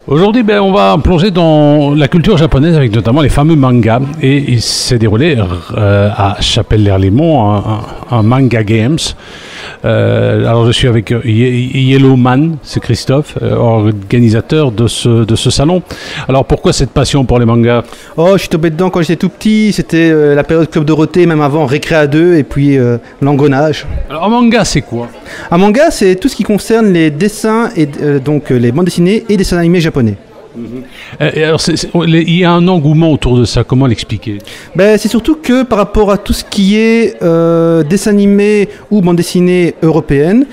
Aujourd'hui, on va plonger dans la culture japonaise avec notamment les fameux mangas. Et il s'est déroulé à Chapelle-l'Erlémont, un Manga Games. Alors je suis avec Yellowman, c'est Christophe, organisateur de ce salon. Alors pourquoi cette passion pour les mangas? Oh, je suis tombé dedans quand j'étais tout petit, c'était la période Club Dorothée, même avant Récré à deux, et puis l'engrenage. Alors un manga, c'est quoi? Un manga, c'est tout ce qui concerne les dessins, et donc les bandes dessinées et dessins animés japonais. Alors, il y a un engouement autour de ça, comment l'expliquer? C'est surtout que par rapport à tout ce qui est dessin animé ou bande dessinée européenne,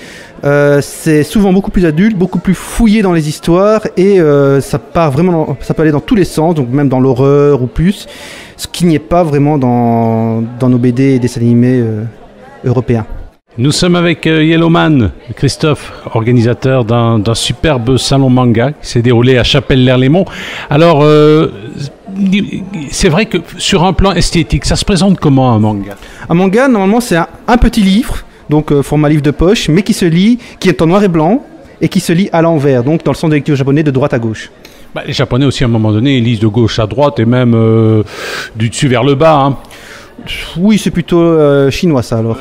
c'est souvent beaucoup plus adulte, beaucoup plus fouillé dans les histoires et ça peut aller dans tous les sens, donc même dans l'horreur ou plus, ce qui n'y est pas vraiment dans nos BD et dessins animés européens. Nous sommes avec Yellowman, Christophe, organisateur d'un superbe salon manga qui s'est déroulé à Chapelle-l'Erlémont. Alors, c'est vrai que sur un plan esthétique, ça se présente comment un manga? Un manga, normalement, c'est un petit livre, donc format livre de poche, mais qui se lit, qui est en noir et blanc et qui se lit à l'envers, donc dans le sens de lecture japonais de droite à gauche. Les Japonais aussi, à un moment donné, ils lisent de gauche à droite et même du dessus vers le bas. Hein. Oui, c'est plutôt chinois ça alors.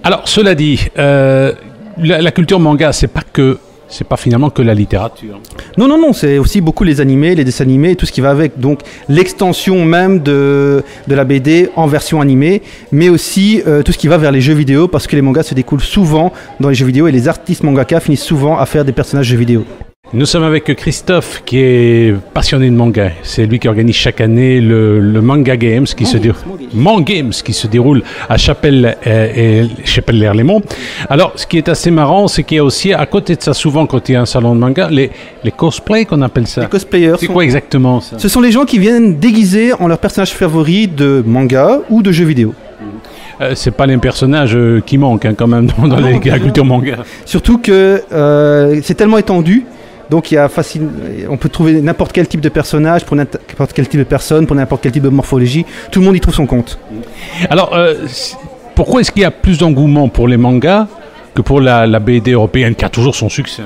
Alors, cela dit, la culture manga, c'est pas finalement que la littérature. Non, c'est aussi beaucoup les animés, les dessins animés, tout ce qui va avec. Donc, l'extension même de la BD en version animée, mais aussi tout ce qui va vers les jeux vidéo, parce que les mangas se découlent souvent dans les jeux vidéo et les artistes mangaka finissent souvent à faire des personnages jeux vidéo. Nous sommes avec Christophe qui est passionné de manga. C'est lui qui organise chaque année le Manga Games qui se déroule à Chapelle-l'Erlémont. Alors, ce qui est assez marrant, c'est qu'il y a aussi, à côté de ça, souvent quand il y a un salon de manga, les cosplays qu'on appelle ça. Les cosplayers. C'est quoi exactement ça? Ce sont les gens qui viennent déguisés en leur personnage favori de manga ou de jeux vidéo. C'est pas les personnages qui manquent quand même dans la culture manga. Surtout que c'est tellement étendu. Donc on peut trouver n'importe quel type de personnage, pour n'importe quel type de personne, pour n'importe quel type de morphologie. Tout le monde y trouve son compte. Alors, pourquoi est-ce qu'il y a plus d'engouement pour les mangas que pour la BD européenne qui a toujours son succès?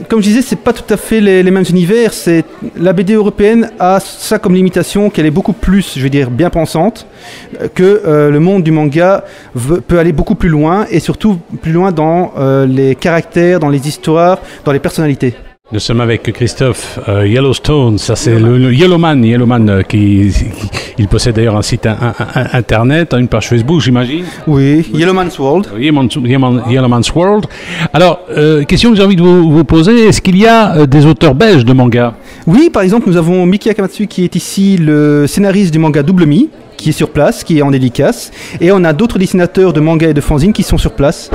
Comme je disais, c'est pas tout à fait les mêmes univers. La BD européenne a ça comme limitation qu'elle est beaucoup plus, je veux dire, bien pensante, que le monde du manga peut aller beaucoup plus loin et surtout plus loin dans les caractères, dans les histoires, dans les personnalités. Nous sommes avec Christophe Yellowstone, ça c'est le Yellowman il possède d'ailleurs un site internet, une page Facebook j'imagine. Oui, Yellowman's World. Yellowman's World. Alors, question que j'ai envie de vous poser, est-ce qu'il y a des auteurs belges de manga? Oui, par exemple nous avons Miki Akamatsu qui est ici le scénariste du manga Double Mi, qui est sur place, qui est en dédicace, et on a d'autres dessinateurs de manga et de fanzine qui sont sur place.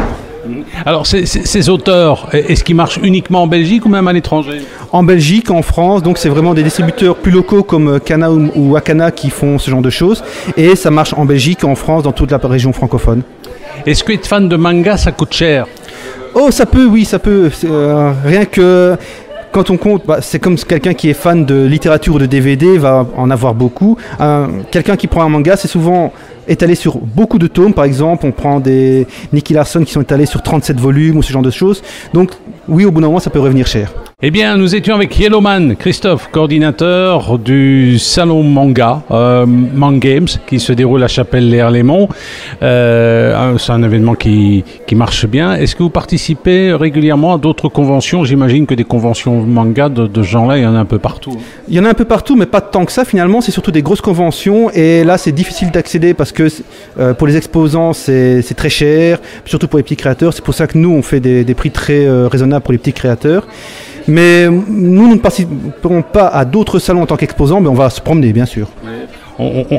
Alors, ces auteurs, est-ce qu'ils marchent uniquement en Belgique ou même à l'étranger? En Belgique, en France, donc c'est vraiment des distributeurs plus locaux comme Kana ou Akana qui font ce genre de choses. Et ça marche en Belgique, en France, dans toute la région francophone. Est-ce que être fan de manga, ça coûte cher? Oh, ça peut, oui, ça peut. Rien que... Quand on compte, c'est comme quelqu'un qui est fan de littérature ou de DVD va en avoir beaucoup. Quelqu'un qui prend un manga, c'est souvent étalé sur beaucoup de tomes. Par exemple, on prend des Nicky Larson qui sont étalés sur 37 volumes ou ce genre de choses. Donc oui, au bout d'un moment, ça peut revenir cher. Eh bien, nous étions avec Yellowman, Christophe, coordinateur du salon manga, Manga Games, qui se déroule à Chapelle-l'Erlémont. C'est un événement qui marche bien. Est-ce que vous participez régulièrement à d'autres conventions? J'imagine que des conventions manga de ce genre-là, il y en a un peu partout. Il y en a un peu partout, mais pas tant que ça finalement. C'est surtout des grosses conventions. Et là, c'est difficile d'accéder parce que pour les exposants, c'est très cher, surtout pour les petits créateurs. C'est pour ça que nous, on fait des prix très raisonnables pour les petits créateurs. Mais nous ne participerons pas à d'autres salons en tant qu'exposants, mais on va se promener, bien sûr.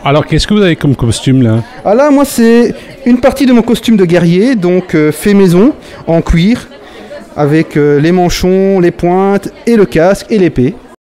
Alors, qu'est-ce que vous avez comme costume, là? Ah là, moi, c'est une partie de mon costume de guerrier, donc fait maison, en cuir, avec les manchons, les pointes, et le casque, et l'épée.